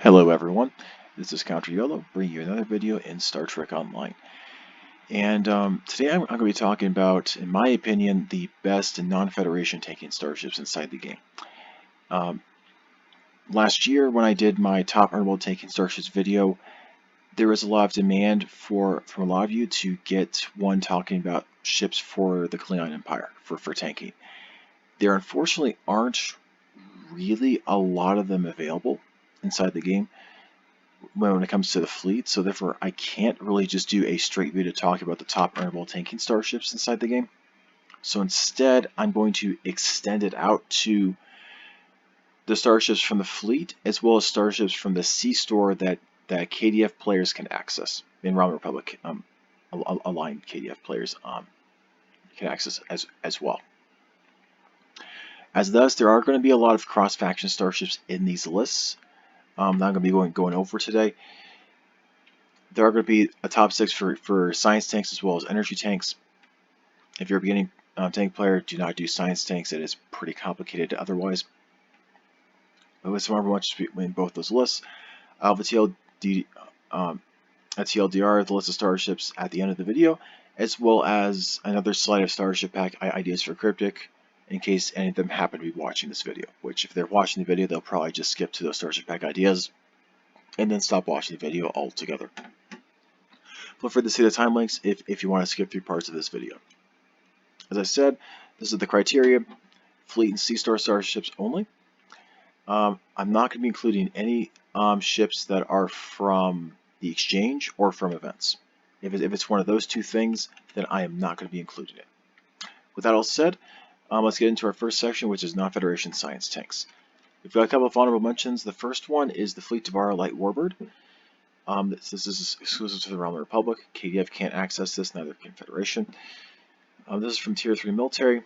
Hello everyone, this is CounterYolo, bringing you another video in Star Trek Online. And today I'm going to be talking about, in my opinion, the best non-Federation tanking starships inside the game. Last year when I did my top earnable tanking starships video, there was a lot of demand from a lot of you to get one talking about ships for the Klingon Empire, for tanking. There unfortunately aren't really a lot of them available inside the game when it comes to the fleet, so therefore I can't really just do a straight video to talk about the top earnable tanking starships inside the game. So instead, I'm going to extend it out to the starships from the fleet, as well as starships from the sea store that KDF players can access. In Realm Republic, aligned KDF players can access as well. As thus, there are going to be a lot of cross-faction starships in these lists. I'm not going to be going over today. There are going to be a top 6 for science tanks as well as energy tanks. If you're a beginning tank player, do not do science tanks. It is pretty complicated otherwise. But with some other much in both those lists, I'll have a TLDR, the list of starships at the end of the video, as well as another slide of starship pack ideas for Cryptic, in case any of them happen to be watching this video. Which, if they're watching the video, they'll probably just skip to those starship pack ideas and then stop watching the video altogether. Feel free to see the time links if you want to skip through parts of this video. As I said, this is the criteria: fleet and sea star starships only. I'm not going to be including any ships that are from the exchange or from events. If it's one of those two things, then I am not going to be including it. With that all said, let's get into our first section, which is non-Federation science tanks. We've got a couple of honorable mentions. The first one is the Fleet Devara Light Warbird. This is exclusive to the Realm Republic. KDF can't access this, neither can Federation. This is from Tier 3 military.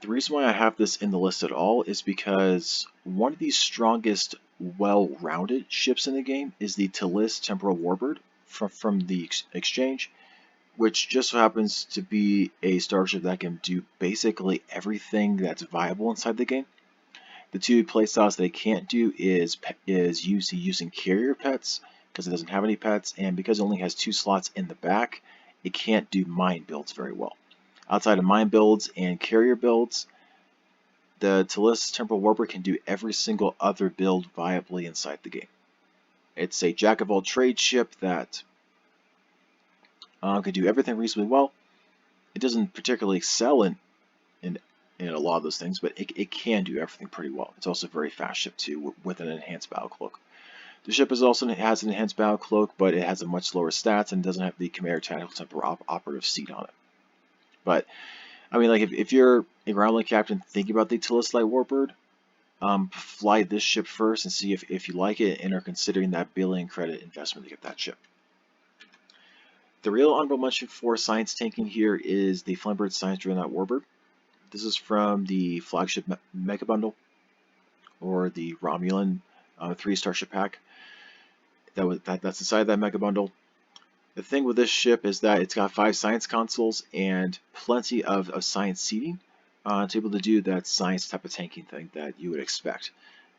The reason why I have this in the list at all is because one of the strongest, well-rounded ships in the game is the Talis Temporal Warbird from the exchange, which just so happens to be a starship that can do basically everything that's viable inside the game. The two playstyles that it can't do is using carrier pets, because it doesn't have any pets, and because it only has 2 slots in the back, it can't do mine builds very well. Outside of mine builds and carrier builds, the Talis Temporal Warbird can do every single other build viably inside the game. It's a jack-of-all-trades ship that can do everything reasonably well. It doesn't particularly excel in a lot of those things, but it can do everything pretty well. It's also a very fast ship too, with an enhanced battle cloak. The ship also has an enhanced battle cloak, but it has a much lower stats and doesn't have the Commander Tactical Temporal Operative seat on it. But I mean, like if you're a groundling captain thinking about the Talis Light Warbird, fly this ship first and see if you like it and are considering that billion credit investment to get that ship. The real honorable mention for science tanking here is the Flamebird Science Dreadnought Warbird. This is from the flagship Mega Bundle, or the Romulan 3 Starship pack. That's inside that Mega Bundle. The thing with this ship is that it's got 5 science consoles and plenty of science seating to be able to do that science type of tanking thing that you would expect.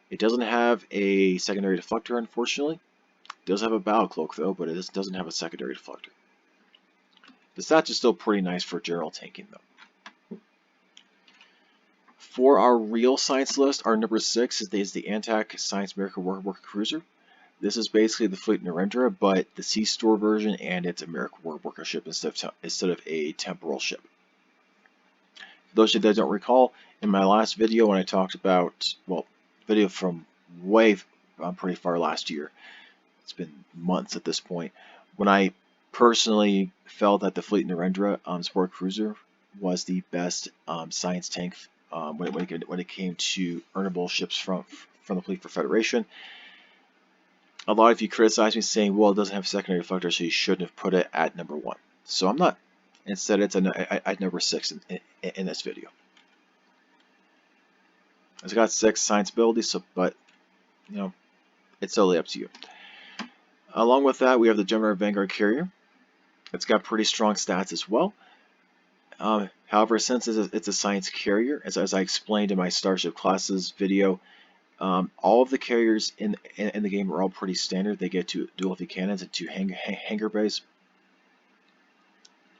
It doesn't have a secondary deflector, unfortunately. It does have a battle cloak though, but it doesn't have a secondary deflector. The stats are still pretty nice for general tanking though. For our real science list, our number 6 is the Antac Science Miracle Worker Cruiser. This is basically the Fleet Narendra, but the sea store version, and it's a Miracle Worker ship instead of a temporal ship. For those of you that don't recall, in my last video when I talked about, well, video from pretty far last year, it's been months at this point, when I personally felt that the Fleet Narendra Sport Cruiser was the best science tank when it came to earnable ships from the fleet for Federation. A lot of you criticized me saying, well, it doesn't have a secondary deflector, so you shouldn't have put it at number 1. So I'm not. Instead, it's at number 6 in this video. It's got 6 science abilities, but you know, it's totally up to you. Along with that, we have the Gemini Vanguard Carrier. It's got pretty strong stats as well. However, since it's a science carrier, as I explained in my Starship Classes video, All of the carriers in the game are all pretty standard. They get two dual cannons and two hangar bays.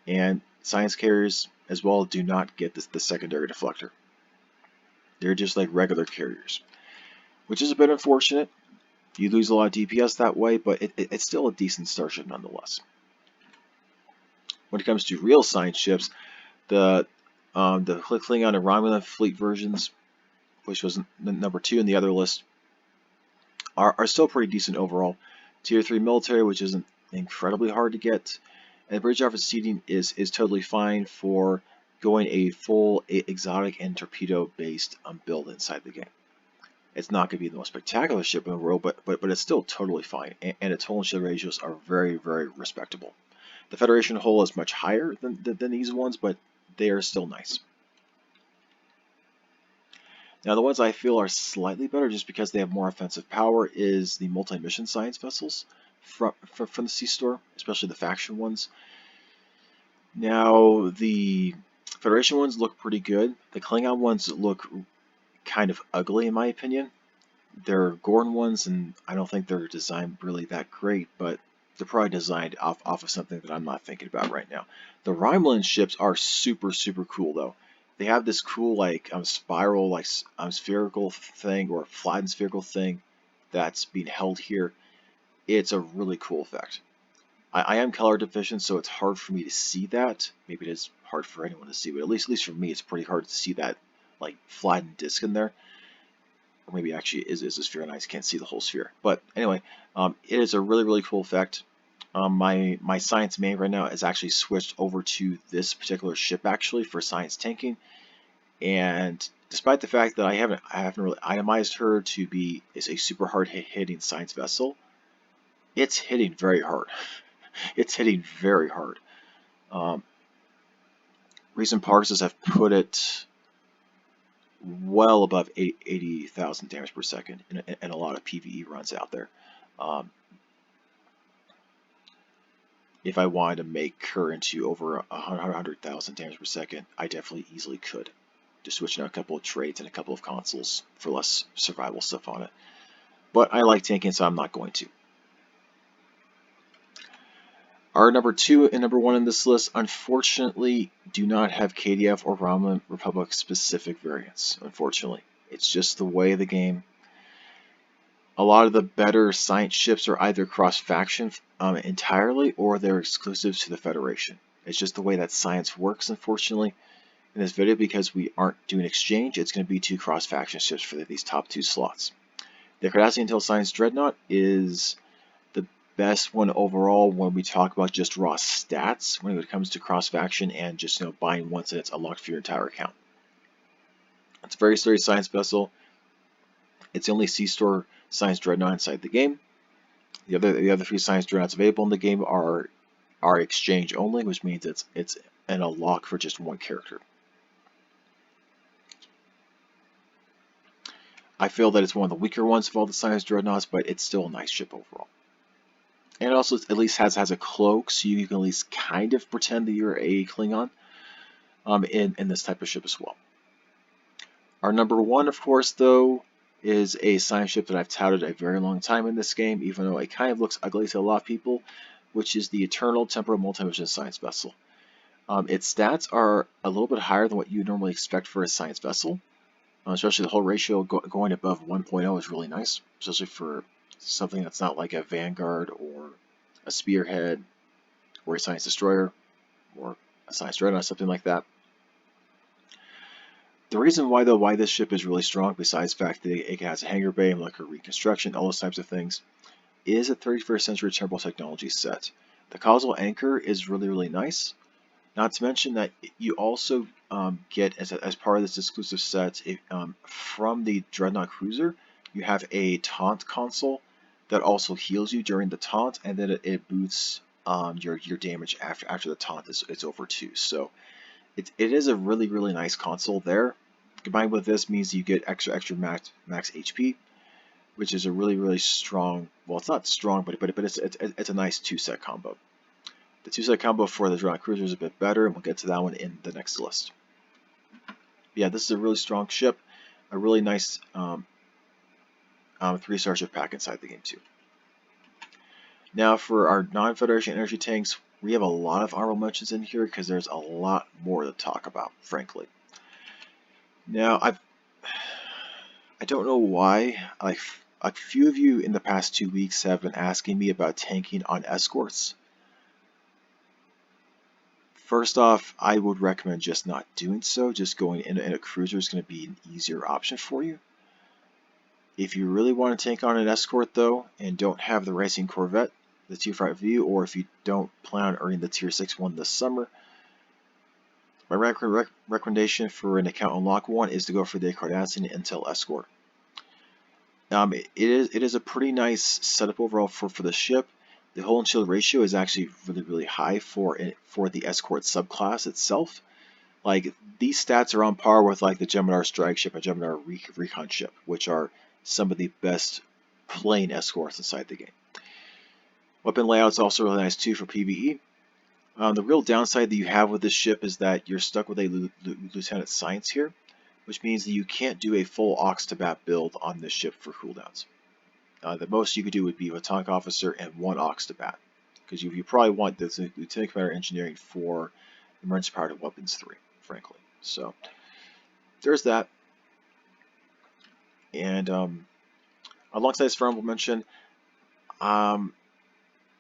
And science carriers as well do not get the secondary deflector. They're just like regular carriers, which is a bit unfortunate. You lose a lot of DPS that way, but it's still a decent starship nonetheless. When it comes to real science ships, the Klingon and Romulan fleet versions, which was number 2 in the other list, are still pretty decent overall. Tier 3 military, which isn't incredibly hard to get, and bridge office seating is totally fine for going a full exotic and torpedo based build inside the game. It's not going to be the most spectacular ship in the world, but it's still totally fine, and its hull and shield ratios are very, very respectable. The Federation hull is much higher than these ones, but they are still nice. Now, the ones I feel are slightly better just because they have more offensive power is the multi-mission science vessels from the C-Store, especially the faction ones. Now, the Federation ones look pretty good. The Klingon ones look kind of ugly in my opinion. They're Gorn ones, and I don't think they're designed really that great, but they're probably designed off of something that I'm not thinking about right now. The Romulan ships are super, super cool though. They have this cool like spiral, like spherical thing or flattened spherical thing that's being held here. It's a really cool effect. I am color deficient, so it's hard for me to see that. Maybe it is hard for anyone to see, but at least for me, it's pretty hard to see that like flattened disc in there. Or maybe actually is a sphere and I can't see the whole sphere. But anyway, it is a really, really cool effect. My science main right now is actually switched over to this particular ship actually for science tanking. And despite the fact that I haven't really itemized her to be a super hard hitting science vessel, it's hitting very hard. It's hitting very hard. Recent parses have put it well above 80,000 damage per second in a lot of PvE runs out there. If I wanted to make her into over 100,000 damage per second, I definitely easily could. Just switching out a couple of traits and a couple of consoles for less survival stuff on it. But I like tanking, so I'm not going to. Our number 2 and number 1 in this list, unfortunately, do not have KDF or Romulan Republic specific variants. Unfortunately, it's just the way of the game. A lot of the better science ships are either cross-faction entirely, or they're exclusive to the Federation. It's just the way that science works, unfortunately. In this video, because we aren't doing exchange, it's going to be 2 cross-faction ships for these top 2 slots. The Cardassian Intel Science Dreadnought is the best one overall when we talk about just raw stats when it comes to cross-faction and just buying once and it's unlocked for your entire account. It's a very sturdy science vessel. It's the only C-Store Science Dreadnought inside the game. The other 3 Science Dreadnoughts available in the game are exchange only, which means it's an unlock for just 1 character. I feel that it's one of the weaker ones of all the Science Dreadnoughts, but it's still a nice ship overall. And it also at least has a cloak, so you can at least kind of pretend that you're a Klingon in this type of ship as well. Our number 1, of course, though, is a science ship that I've touted a very long time in this game, even though it kind of looks ugly to a lot of people, which is the Eternal Temporal Multi-Mission Science Vessel. Its stats are a little bit higher than what you normally expect for a science vessel. Especially the whole ratio going above 1.0 is really nice, especially for something that's not like a Vanguard or a Spearhead or a Science Destroyer or a Science Dreadnought, something like that. The reason why this ship is really strong, besides the fact that it has a hangar bay, molecular reconstruction, all those types of things, is a 31st century turbo technology set. The causal anchor is really, really nice. Not to mention that you also get, as part of this exclusive set, from the Dreadnought Cruiser, you have a taunt console that also heals you during the taunt, and then it boosts your damage after the taunt is over too. So it is a really, really nice console there. Combined with this means you get extra max HP, which is a really, really strong. Well, it's not strong, but it's a nice 2-set combo. The 2-set combo for the Dreadnought Cruiser is a bit better, and we'll get to that one in the next list. Yeah, this is a really strong ship, a really nice 3 Starship pack inside the game too. Now for our non-Federation energy tanks, we have a lot of honorable mentions in here because there's a lot more to talk about, frankly. Now I don't know why, like a few of you in the past 2 weeks have been asking me about tanking on escorts. First off, I would recommend just not doing so. Just going in a cruiser is going to be an easier option for you. If you really want to tank on an escort though, and don't have the Racing Corvette, the Tier 5 view, or if you don't plan on earning the Tier 6 one this summer, my recommendation for an account unlock one is to go for the Cardassian Intel Escort. It is a pretty nice setup overall for the ship. The hull and shield ratio is actually really high for the escort subclass itself. Like, these stats are on par with like the Gemini strike ship and Gemini recon ship, which are some of the best plane escorts inside the game. Weapon layout is also really nice too for PvE. The real downside that you have with this ship is that you're stuck with a Lieutenant Science here, which means that you can't do a full Aux to Bat build on this ship for cooldowns. The most you could do would be a Tank Officer and 1 Aux to Bat, because you probably want this Lieutenant Commander Engineering for Emergency Powered Weapons 3, frankly. So there's that. And alongside this honorable mention,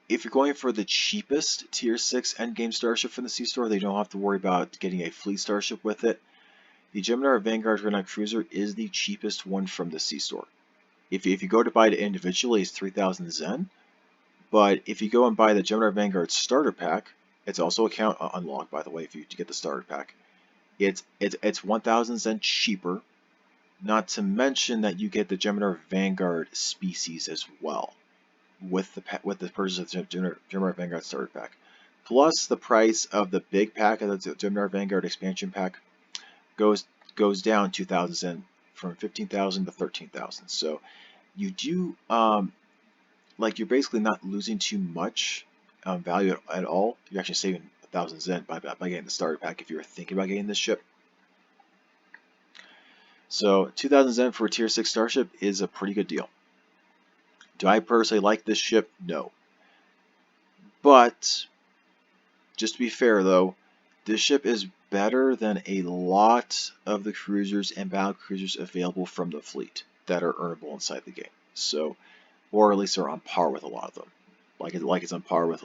if you're going for the cheapest Tier 6 endgame Starship from the C-Store, they don't have to worry about getting a Fleet Starship with it. The Gemini Vanguard Dreadnought Cruiser is the cheapest one from the C-Store. If you go to buy it individually, it's 3,000 Zen. But if you go and buy the Gemini Vanguard Starter Pack, it's also account unlocked, by the way, if you get the Starter Pack. It's 1,000 Zen cheaper. Not to mention that you get the Gemini Vanguard species as well with the purchase of the Gemini Vanguard Starter Pack. Plus the price of the big pack of the Gemini Vanguard expansion pack goes down 2,000 Zen, from 15,000 to 13,000. So you do like, you're basically not losing too much value at all. You're actually saving 1,000 Zen by getting the starter pack if you were thinking about getting this ship. So 2,000 Zen for a Tier 6 Starship is a pretty good deal. Do I personally like this ship? No. But just to be fair though, this ship is better than a lot of the cruisers and battle cruisers available from the fleet that are earnable inside the game. So, or at least they're on par with a lot of them. Like it's on par with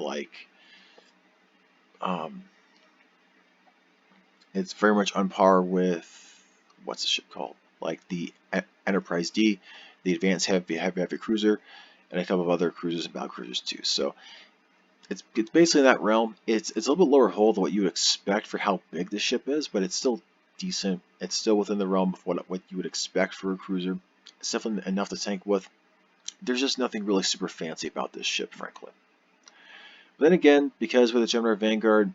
it's very much on par with, what's the ship called? Like the Enterprise D, the Advanced Heavy Cruiser, and a couple of other cruisers and battle cruisers too. So it's basically in that realm. It's a little bit lower hull than what you would expect for how big the ship is, but it's still decent. It's still within the realm of what you would expect for a cruiser. It's definitely enough to tank with. There's just nothing really super fancy about this ship, frankly. But then again, because with the Gemini Vanguard,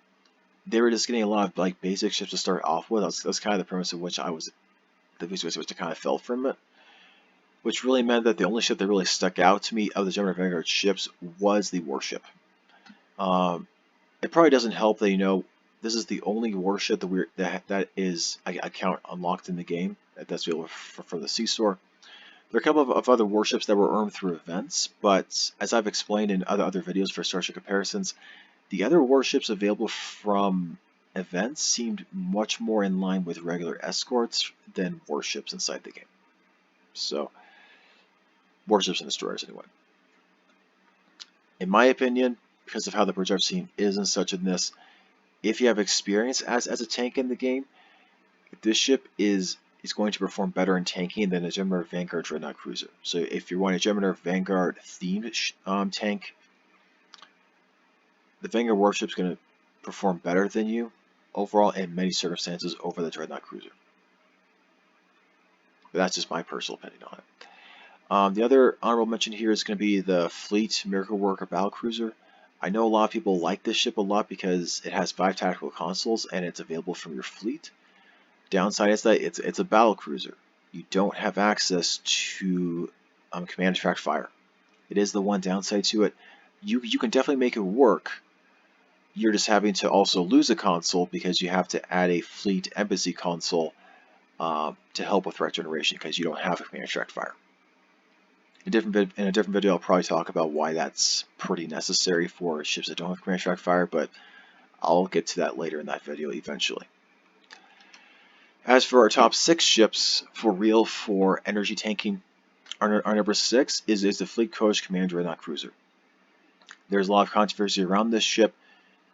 they were just getting a lot of like basic ships to start off with. That's kind of the premise of which I kind of fell from it. Which really meant that the only ship that really stuck out to me of the Gemini Vanguard ships was the warship. It probably doesn't help that, you know, this is the only warship that is account unlocked in the game that's available for the C-Store. There are a couple of other warships that were earned through events, but as I've explained in other videos for Starship comparisons, the other warships available from events seemed much more in line with regular escorts than warships inside the game. So, warships and destroyers anyway. In my opinion, because of how the projector scene is and such in this, if you have experience as a tank in the game, this ship is going to perform better in tanking than a Gemini Vanguard Dreadnought Cruiser. So if you're wanting a Gemini Vanguard themed tank, the Vanguard warship is going to perform better than you overall in many circumstances over the Dreadnought Cruiser. But that's just my personal opinion on it. The other honorable mention here is going to be the Fleet Miracle Worker Battle Cruiser. I know a lot of people like this ship a lot because it has 5 tactical consoles and it's available from your fleet. Downside is that it's a battle cruiser. You don't have access to command track fire. It is the one downside to it. You can definitely make it work. You're just having to also lose a console because you have to add a fleet embassy console to help with threat generation because you don't have a command track fire. In a different video, I'll probably talk about why that's pretty necessary for ships that don't have command track fire, but I'll get to that later in that video eventually. As for our top 6 ships for real for energy tanking, our number 6 is the Fleet Coach Command Dreadnought Cruiser. There's a lot of controversy around this ship.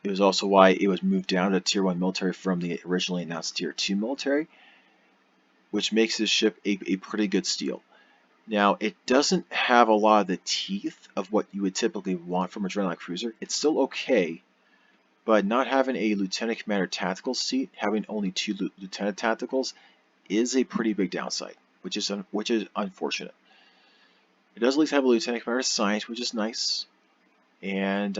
It was also why it was moved down to Tier 1 military from the originally announced Tier 2 military, which makes this ship a pretty good steal. Now, it doesn't have a lot of the teeth of what you would typically want from a Dreadnought Cruiser. It's still okay, but not having a Lieutenant Commander Tactical seat, having only 2 Lieutenant Tacticals, is a pretty big downside, which is unfortunate. It does at least have a Lieutenant Commander Science, which is nice, and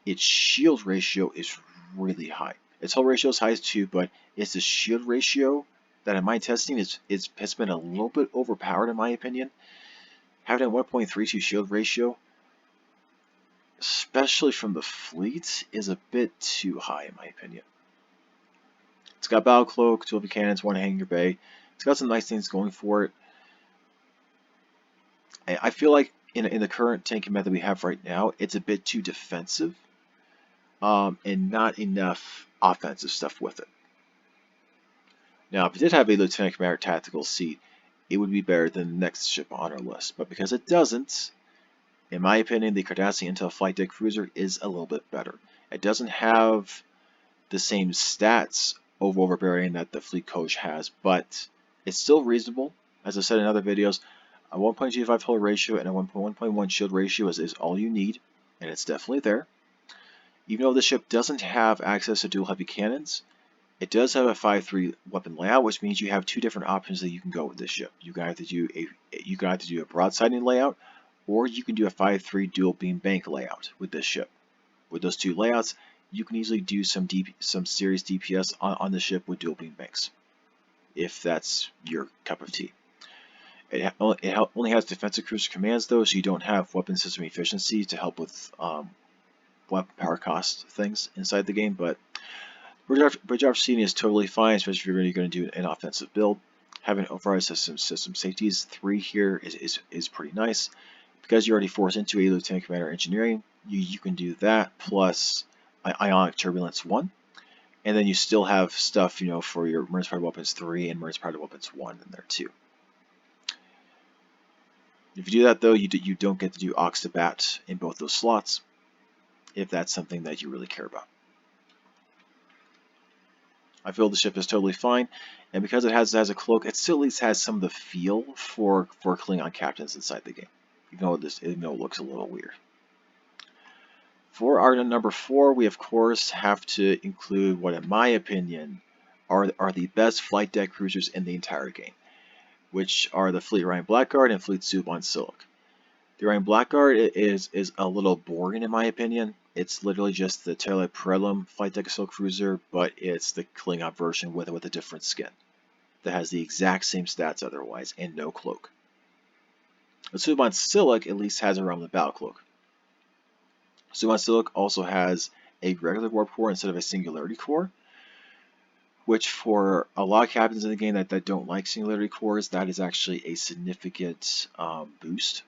its shield ratio is really high. Its hull ratio is high as 2, but it's the shield ratio that in my testing has been a little bit overpowered in my opinion. Having a 1.32 shield ratio, especially from the fleet, is a bit too high in my opinion. It's got battle cloak, 2 heavy cannons, 1 hangar bay. It's got some nice things going for it. I feel like in the current tanking method we have right now, it's a bit too defensive, and not enough offensive stuff with it. Now, if it did have a Lieutenant Commander Tactical seat, it would be better than the next ship on our list. But because it doesn't, in my opinion, the Cardassian Intel Flight Deck Cruiser is a little bit better. It doesn't have the same stats overbearing that the Fleet Coach has, but it's still reasonable. As I said in other videos, a 1.25 hull ratio and a 1.1 shield ratio is all you need, and it's definitely there. Even though the ship doesn't have access to dual heavy cannons, it does have a 5-3 weapon layout, which means you have 2 different options that you can go with this ship. You can either do a broadsiding layout, or you can do a 5-3 dual beam bank layout with this ship. With those 2 layouts, you can easily do some serious DPS on the ship with dual beam banks, if that's your cup of tea. It only has defensive cruiser commands though, so you don't have weapon system efficiency to help with weapon power cost things inside the game, but bridge arc seating is totally fine, especially if you're really going to do an offensive build. Having override system safeties 3 here is pretty nice. Because you're already forced into a Lieutenant Commander Engineering, you can do that plus Ionic Turbulence 1. And then you still have stuff, for your Marines Powered Weapons 3 and Marines Powered Weapons 1 in there too. If you do that though, you don't get to do Ox to Bat in both those slots, if that's something that you really care about. I feel the ship is totally fine, and because it has a cloak, it still at least has some of the feel for Klingon captains inside the game, even though it looks a little weird. For our number 4, we of course have to include what, in my opinion, are the best flight deck cruisers in the entire game, which are the Fleet Orion Blackguard and Fleet Zubon Silik. The Orion Blackguard is a little boring in my opinion. It's literally just the Tele Prelum flight deck assault cruiser, but it's the Klingon version with a different skin that has the exact same stats otherwise and no cloak. The Zubon Silik at least has a realm of battle cloak. Zubon Silik also has a regular warp core instead of a singularity core, which for a lot of captains in the game that don't like singularity cores, that is actually a significant boost.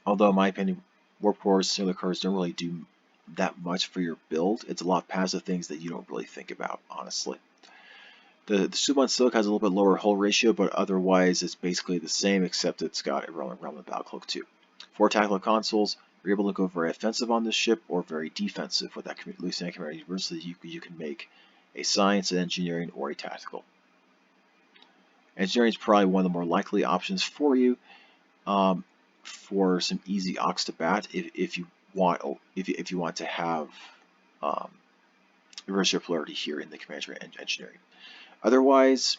Although in my opinion, warp cores, singular cores don't really do that much for your build. It's a lot of passive things that you don't really think about, honestly. The Zubon Silik has a little bit lower hull ratio, but otherwise it's basically the same, except it's got a realm of battle cloak too. 4 tactical consoles. You're able to go very offensive on this ship or very defensive with that Lieutenant Commander University. You can make a science, an engineering, or a tactical. Engineering is probably one of the more likely options for you for some easy Ox to Bat if you want to have reverse polarity here in the Commander Engineering. Otherwise,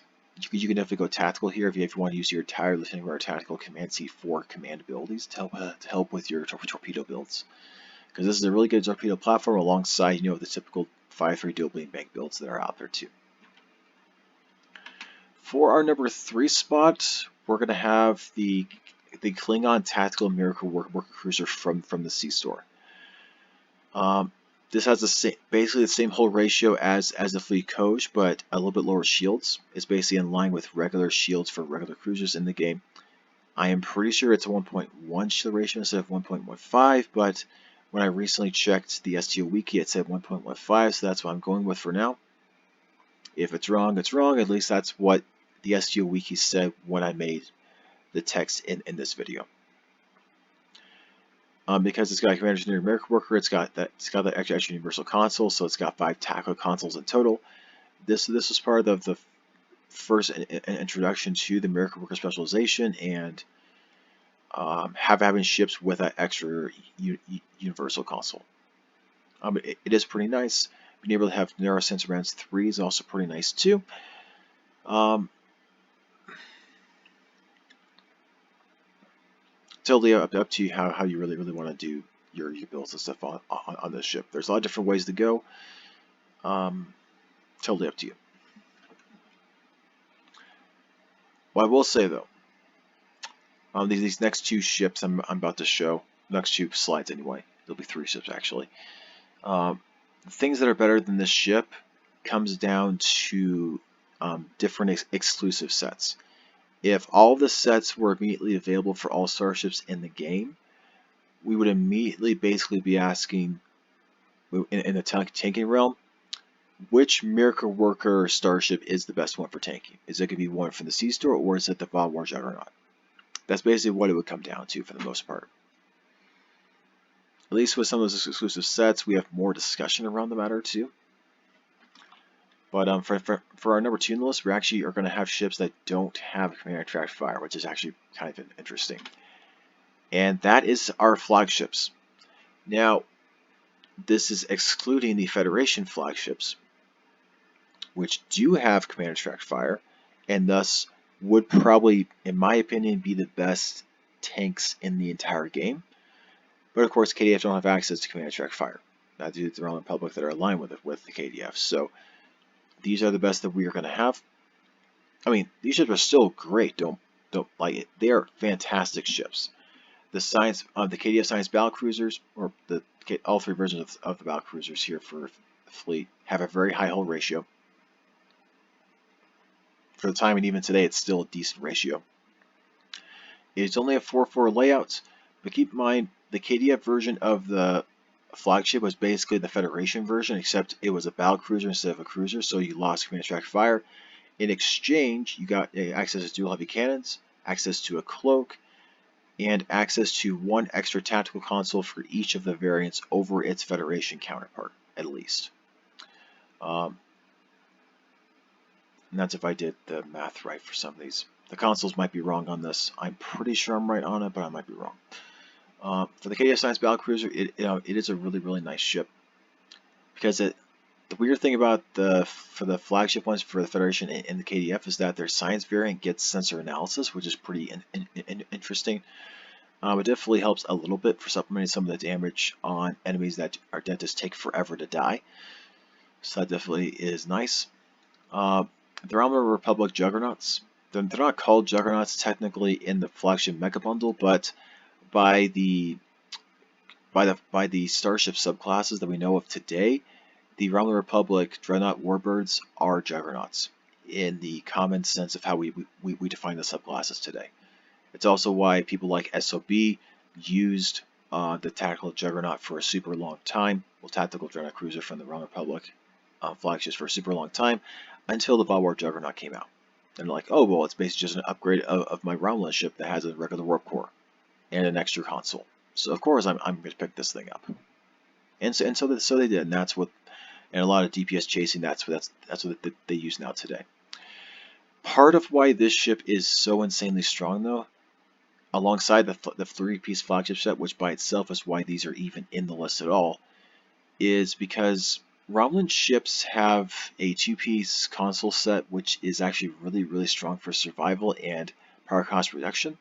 you can definitely go tactical here if you want to use your entire Lieutenant Commander Tactical Command C4 command abilities to help with your torpedo builds. Because this is a really good torpedo platform alongside the typical 5-3 dual beam bank builds that are out there too. For our number 3 spot, we're going to have the Klingon Tactical Miracle Worker Cruiser from the Sea Store. This has basically the same hull ratio as the Fleet Coach, but a little bit lower shields. It's basically in line with regular shields for regular cruisers in the game. I am pretty sure it's a 1.1 shield ratio instead of 1.15, but when I recently checked the STO wiki, it said 1.15, so that's what I'm going with for now. If it's wrong, it's wrong. At least that's what the STO wiki said when I made the text in this video. Because it's got a Commander Engineer Miracle Worker, it's got that extra universal console, so it's got 5 tactical consoles in total. This was part of the first introduction to the Miracle Worker specialization, and having ships with that extra universal console. It is pretty nice. Being able to have narrow sensor rounds 3 is also pretty nice too. Totally up to you how you really want to do your builds and stuff on this ship. There's a lot of different ways to go. Totally up to you. What I will say though, these next 2 ships I'm about to show, next 2 slides anyway, there'll be 3 ships actually. Things that are better than this ship comes down to different exclusive sets. If all the sets were immediately available for all starships in the game, we would immediately basically be asking, in the tanking realm, which Miracle Worker starship is the best one for tanking? Is it going to be one from the Sea Store, or is it the Vaal War Juggernaut? That's basically what it would come down to for the most part. At least with some of those exclusive sets, we have more discussion around the matter too. But for our number 2 in the list, we actually are going to have ships that don't have command track fire, which is actually kind of interesting. And that is our flagships. Now, this is excluding the Federation flagships, which do have command track fire, and thus would probably, in my opinion, be the best tanks in the entire game. But of course, KDF don't have access to command track fire. Not due to the Realm Republic that are aligned with the KDF. So these are the best that we are going to have. I mean, these ships are still great. Don't like it. They are fantastic ships. The KDF Science battle cruisers, or all 3 versions of the battle cruisers here for the fleet, have a very high hull ratio. For the time and even today, it's still a decent ratio. It's only a 4-4 layout, but keep in mind the KDF version of the flagship was basically the Federation version, except it was a battle cruiser instead of a cruiser, so you lost command track fire. In exchange, you got access to dual heavy cannons, access to a cloak, and access to 1 extra tactical console for each of the variants over its Federation counterpart, at least. And that's if I did the math right for some of these. The consoles might be wrong on this. I'm pretty sure I'm right on it, but I might be wrong. For the KDF Science Battlecruiser, it is a really nice ship, because the weird thing about for the flagship ones for the Federation and the KDF is that their science variant gets sensor analysis, which is pretty interesting. It definitely helps a little bit for supplementing some of the damage on enemies that are dentists take forever to die. So that definitely is nice. The Realm Republic Juggernauts. They're not called Juggernauts technically in the flagship Mega Bundle, but by the Starship subclasses that we know of today, the Realm of the Republic Dreadnought Warbirds are Juggernauts in the common sense of how we define the subclasses today. It's also why people like SOB used the Tactical Juggernaut for a super long time, well, Tactical Dreadnought Cruiser from the Realm Republic flagships for a super long time, until the Vaal War Juggernaut came out. And like, oh well, it's basically just an upgrade of my Realmless ship that has a regular warp core and an extra console. So of course I'm going to pick this thing up. And so they did, and that's what, and a lot of DPS chasing, that's what they use now today. Part of why this ship is so insanely strong, though, alongside the 3-piece flagship set, which by itself is why these are even in the list at all, is because Romulan ships have a 2-piece console set, which is actually really strong for survival and power cost reduction.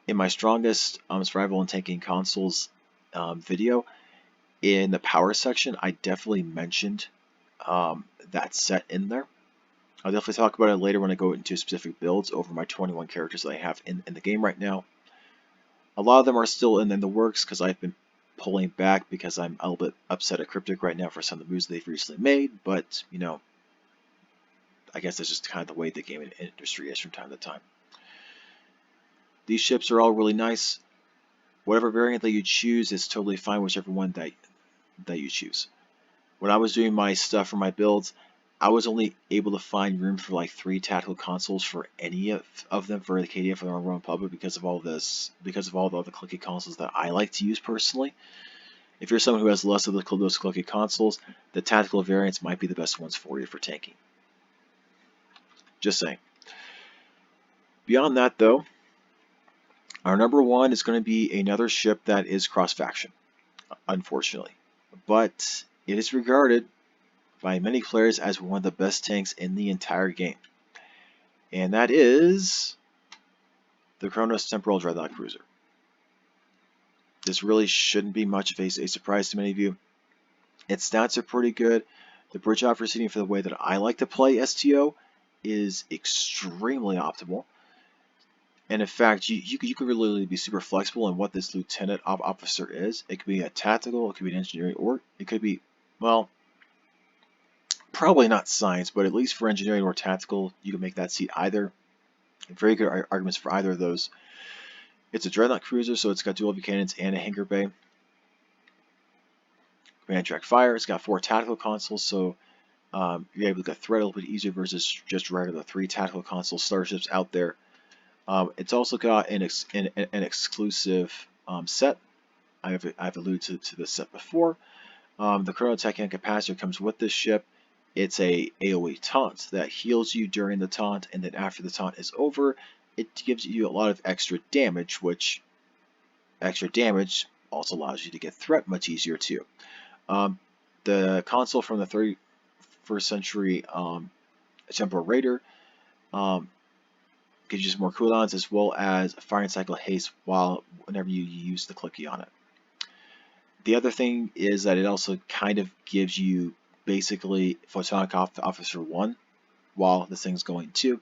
In my strongest survival and tanking consoles video, in the power section, I definitely mentioned that set in there. I'll definitely talk about it later when I go into specific builds over my 21 characters that I have in the game right now. A lot of them are still in the works because I've been pulling back because I'm a little bit upset at Cryptic right now for some of the moves they've recently made, but, you know, I guess that's just kind of the way the gaming industry is from time to time. These ships are all really nice. Whatever variant that you choose is totally fine, whichever one that you choose. When I was doing my stuff for my builds, I was only able to find room for like 3 tactical consoles for any of them for the KDF RRW Republic because of all the other clicky consoles that I like to use personally. If you're someone who has less of those clicky consoles, the tactical variants might be the best ones for you for tanking. Just saying. Beyond that, though, our number 1 is going to be another ship that is cross-faction, unfortunately. But it is regarded by many players as one of the best tanks in the entire game. And that is the Kronos Temporal Dreadnought Cruiser. This really shouldn't be much of a surprise to many of you. Its stats are pretty good. The bridge off receiving for the way that I like to play STO is extremely optimal. And in fact, you can really be super flexible in what this lieutenant officer is. It could be a tactical, it could be an engineering, or it could be, well, probably not science, but at least for engineering or tactical, you can make that seat either. Very good arguments for either of those. It's a dreadnought cruiser, so it's got dual heavy cannons and a hangar bay. Command track fire. It's got 4 tactical consoles, so you're able to get threat a little bit easier versus just regular 3 tactical console starships out there. It's also got an exclusive set. I've alluded to this set before. The chronotech capacitor comes with this ship. It's a AoE taunt that heals you during the taunt, and then after the taunt is over, it gives you a lot of extra damage, which extra damage also allows you to get threat much easier too. The console from the 31st century Temporal Raider gives you some more cooldowns as well as firing cycle haste whenever you use the clicky on it. The other thing is that it also kind of gives you basically Photonic Officer 1 while this thing's going 2.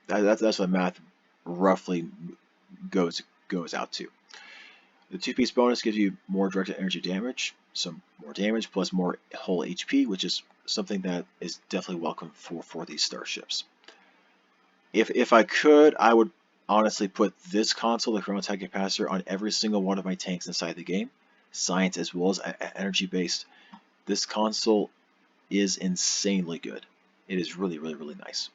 That's what the math roughly goes out to. The 2-piece bonus gives you more directed energy damage, so more damage plus more whole HP, which is something that is definitely welcome for these starships. If I could, I would honestly put this console, the chronotech capacitor, on every single one of my tanks inside the game, science as well as energy based. This console is insanely good. It is really, really, really nice.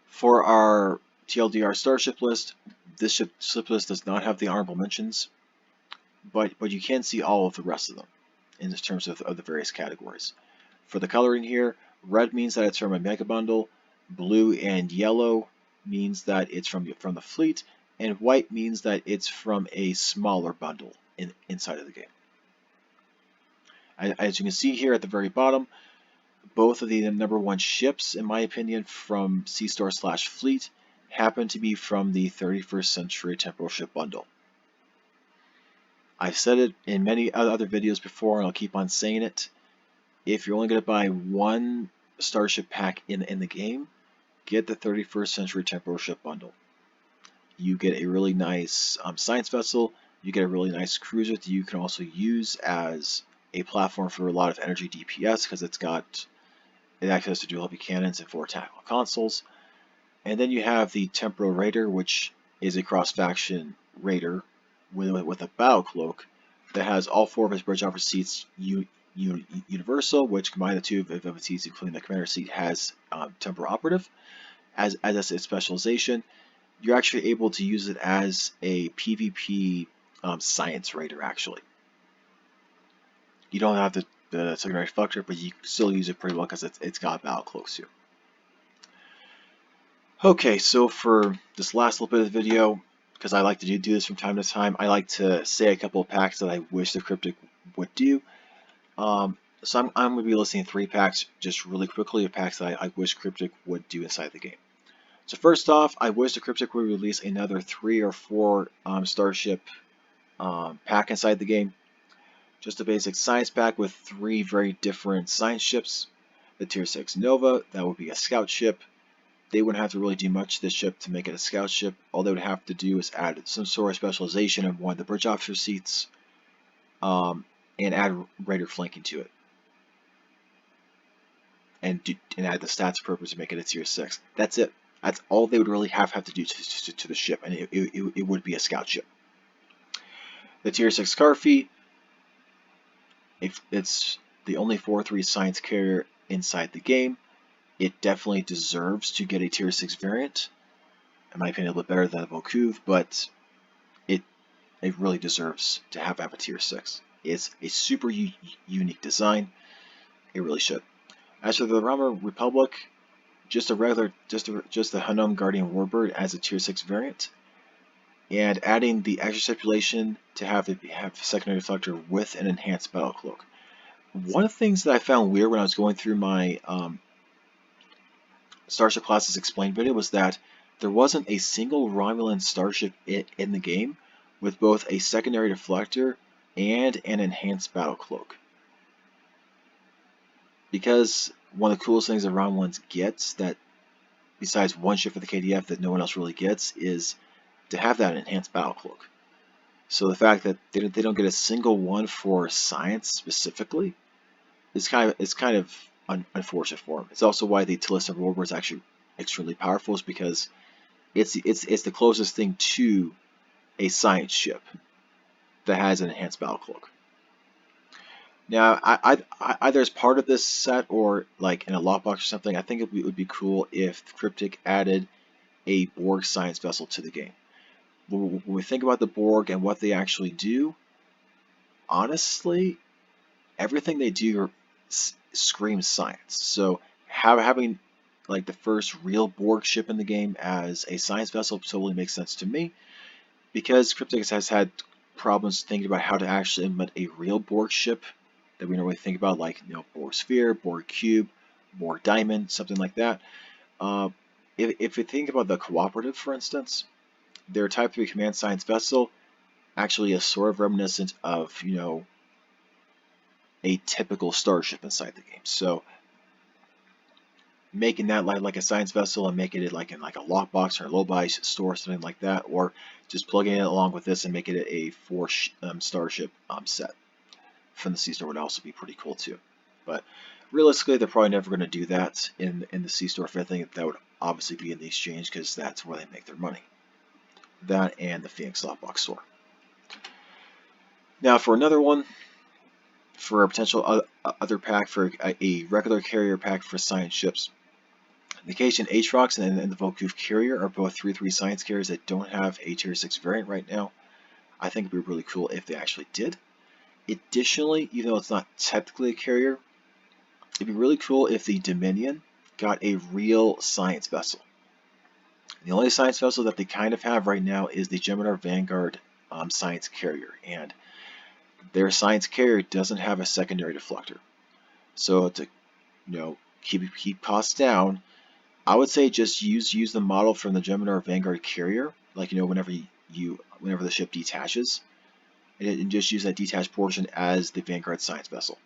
For our TLDR Starship list, this ship list does not have the honorable mentions, but you can see all of the rest of them in terms of the various categories. For the coloring here, red means that it's from a mega bundle, blue and yellow means that it's from the fleet, and white means that it's from a smaller bundle inside of the game. As you can see here at the very bottom, both of the number 1 ships, in my opinion, from C-Star/Fleet happen to be from the 31st Century Temporal Ship Bundle. I've said it in many other videos before, and I'll keep on saying it. If you're only going to buy one Starship pack in the game, get the 31st Century Temporal Ship Bundle. You get a really nice science vessel, you get a really nice cruiser that you can also use as a platform for a lot of energy DPS because it's got access to dual heavy cannons and 4 tactical consoles. And then you have the Temporal Raider, which is a cross-faction raider with a bow cloak that has all 4 of its bridge offer seats universal, which combine the 2 of its seats, including the commander seat, has temporal operative as its specialization. You're actually able to use it as a PvP science raider. Actually, you don't have the secondary reflector, but you can still use it pretty well because it's got bow cloaks too. Okay, so for this last little bit of the video, because I like to do this from time to time, I like to say a couple of packs that I wish the Cryptic would do. So I'm going to be listing 3 packs just really quickly of packs that I wish Cryptic would do inside the game. So first off, I wish the Cryptic would release another 3 or 4 Starship pack inside the game. Just a basic science pack with 3 very different science ships. The Tier 6 Nova, that would be a scout ship. They wouldn't have to really do much to this ship to make it a scout ship. All they would have to do is add some sort of specialization in one of the bridge officer seats and add raider flanking to it. And add the stats purpose to make it a Tier 6. That's it. That's all they would really have to do to the ship, and it would be a scout ship. The Tier 6 Scarfy, if it's the only 4-3 science carrier inside the game, it definitely deserves to get a Tier 6 variant. In my opinion, a little bit better than the Vokuv, but it really deserves to have a Tier 6. It's a super unique design. It really should. As for the Rama Republic, just the Hanum Guardian Warbird as a Tier 6 variant, and adding the extra stipulation to have secondary reflector with an enhanced battle cloak. One of the things that I found weird when I was going through my Starship Classes Explained video was that there wasn't a single Romulan starship in the game with both a secondary deflector and an enhanced battle cloak. Because one of the coolest things that Romulans gets, that besides one ship for the KDF that no one else really gets, is to have that enhanced battle cloak. So the fact that they don't get a single one for science specifically is kind of unfortunate for them. It's also why the Talista Warbird is actually extremely powerful, is because it's the closest thing to a science ship that has an enhanced battle cloak. Now, either as part of this set or like in a lockbox or something, I think it would be cool if Cryptic added a Borg science vessel to the game. When we think about the Borg and what they actually do, honestly, everything they do screams science. So having like the first real Borg ship in the game as a science vessel totally makes sense to me, because Cryptic has had problems thinking about how to actually implement a real Borg ship that we normally think about, like Borg Sphere, Borg Cube, Borg Diamond, something like that. If you think about the Cooperative, for instance, their Type 3 command science vessel actually is sort of reminiscent of a typical starship inside the game. So making that like a science vessel and making it like in like a lockbox or a low-buy store, something like that, or just plugging it along with this and making it a 4 starship set from the C-Store would also be pretty cool too. But realistically, they're probably never going to do that in the C-Store. I think that would obviously be in the exchange, because that's where they make their money. That and the Phoenix Lockbox store. Now for another one, for a potential other pack, for a regular carrier pack for science ships, the Cation Aatrox and the Vokuv Carrier are both 3-3 science carriers that don't have a Tier 6 variant right now. I think it would be really cool if they actually did. Additionally, even though it's not technically a carrier, it'd be really cool if the Dominion got a real science vessel. The only science vessel that they kind of have right now is the Gemini Vanguard science carrier, and their science carrier doesn't have a secondary deflector. So to keep costs down, I would say just use the model from the Gemini Vanguard carrier, like whenever the ship detaches, and just use that detached portion as the Vanguard science vessel.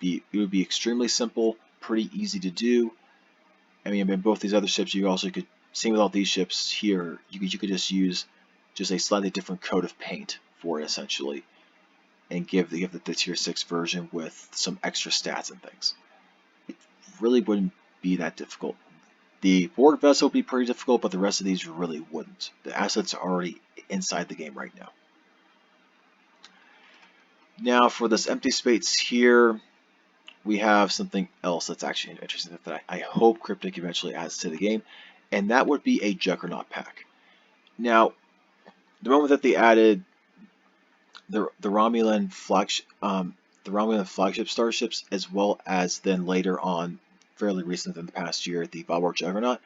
It would be extremely simple, pretty easy to do. I mean, in both these other ships, you also could, same with all these ships here, you could just use just a slightly different coat of paint for it essentially, and give the Tier 6 version with some extra stats and things. It really wouldn't be that difficult. The Borg vessel would be pretty difficult, but the rest of these really wouldn't. The assets are already inside the game right now. Now for this empty space here, we have something else that's actually interesting that I hope Cryptic eventually adds to the game, and that would be a Juggernaut pack. Now, the moment that they added the Romulan flagship starships, as well as then later on, fairly recent in the past year, the Valborg Juggernaut,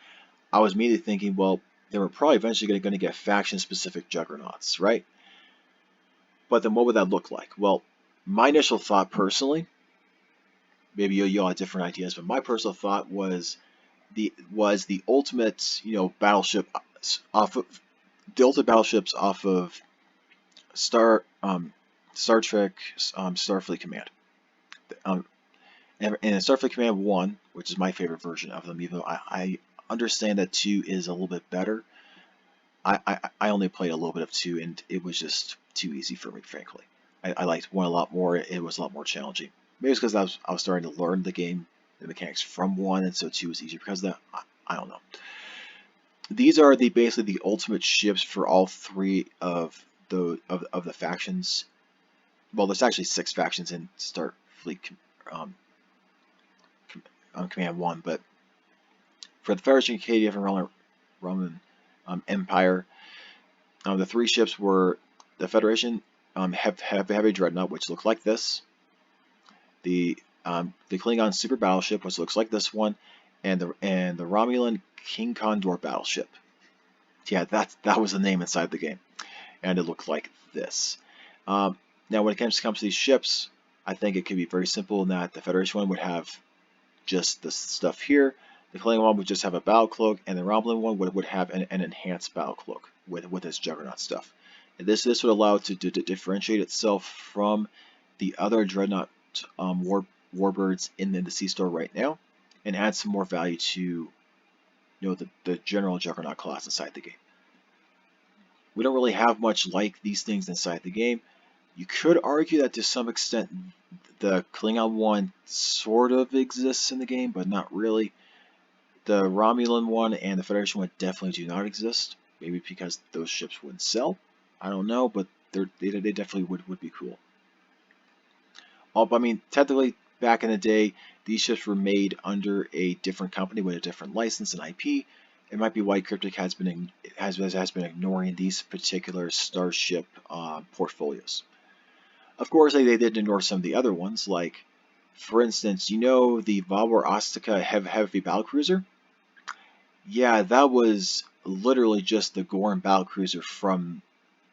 I was immediately thinking, well, they were probably eventually going to get faction-specific Juggernauts, right? But then what would that look like? Well, my initial thought personally, maybe you all had different ideas, but my personal thought was the ultimate, battleship off of the ultimate battleships off of Star Trek Starfleet Command, and Starfleet Command 1, which is my favorite version of them, even though I understand that 2 is a little bit better. I only played a little bit of 2, and it was just too easy for me, frankly. I liked 1 a lot more. It was a lot more challenging. Maybe it's because I was starting to learn the game, the mechanics from 1, and so 2 was easier because of that. I don't know. These are basically the ultimate ships for all three of the factions. Well, there's actually 6 factions in Starfleet Command 1, but for the Federation, KDF and Roman Empire, the 3 ships were the Federation have Heavy Dreadnought, which looks like this. The Klingon Super Battleship, which looks like this one, and the Romulan King Condor Battleship. Yeah, that was the name inside the game, and it looked like this. Now, when it comes to these ships, I think it could be very simple in that the Federation one would have just this stuff here. The Klingon one would just have a battle cloak, and the Romulan one would have an enhanced battle cloak with its Juggernaut stuff. And this would allow it to differentiate itself from the other Dreadnought warbirds in the Sea Store right now, and add some more value to the general Juggernaut class inside the game. We don't really have much like these things inside the game. You could argue that to some extent the Klingon one sort of exists in the game, but not really. The Romulan one and the Federation one definitely do not exist. Maybe because those ships wouldn't sell. I don't know, but they definitely would be cool. I mean, technically, back in the day, these ships were made under a different company with a different license and IP. It might be why Cryptic has been ignoring these particular Starship portfolios. Of course, they did ignore some of the other ones, like, for instance, the Valor Ostica heavy battlecruiser? Yeah, that was literally just the Gorn battlecruiser from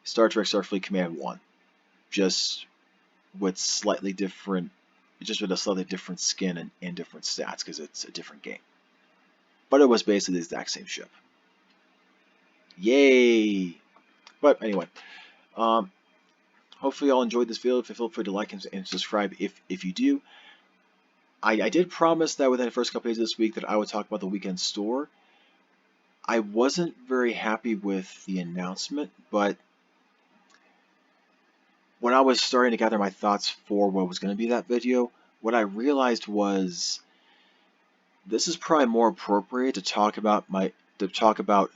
Star Trek Starfleet Command 1. Just with a slightly different skin and different stats, because it's a different game. But it was basically the exact same ship. Yay! But anyway, hopefully y'all enjoyed this video. Feel free to like and subscribe if you do. I did promise that within the first couple days of this week that I would talk about the weekend store. I wasn't very happy with the announcement, but when I was starting to gather my thoughts for what was going to be that video, what I realized was this is probably more appropriate to talk about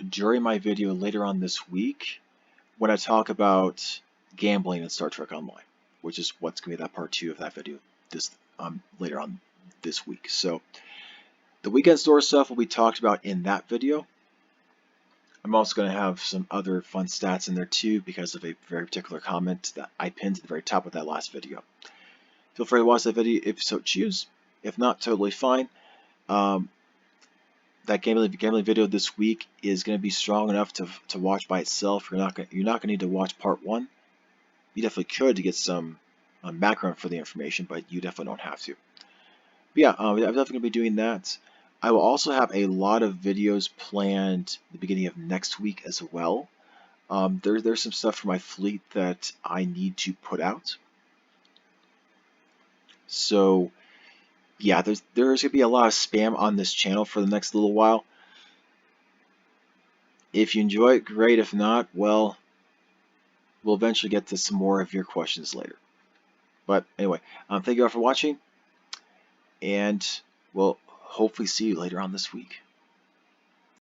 during my video later on this week when I talk about gambling in Star Trek Online, which is what's going to be that part 2 of that video later on this week. So the weekend store stuff will be talked about in that video. I'm also going to have some other fun stats in there too because of a very particular comment that I pinned at the very top of that last video. Feel free to watch that video if so choose. If not, totally fine. That gambling video this week is going to be strong enough to watch by itself. You're not going to need to watch part 1. You definitely could to get some background for the information, but you definitely don't have to. But yeah, I'm definitely going to be doing that. I will also have a lot of videos planned at the beginning of next week as well. There's some stuff for my fleet that I need to put out. So yeah, there's going to be a lot of spam on this channel for the next little while. If you enjoy it, great. If not, well, we'll eventually get to some more of your questions later. But anyway, thank you all for watching, and we'll hopefully see you later on this week.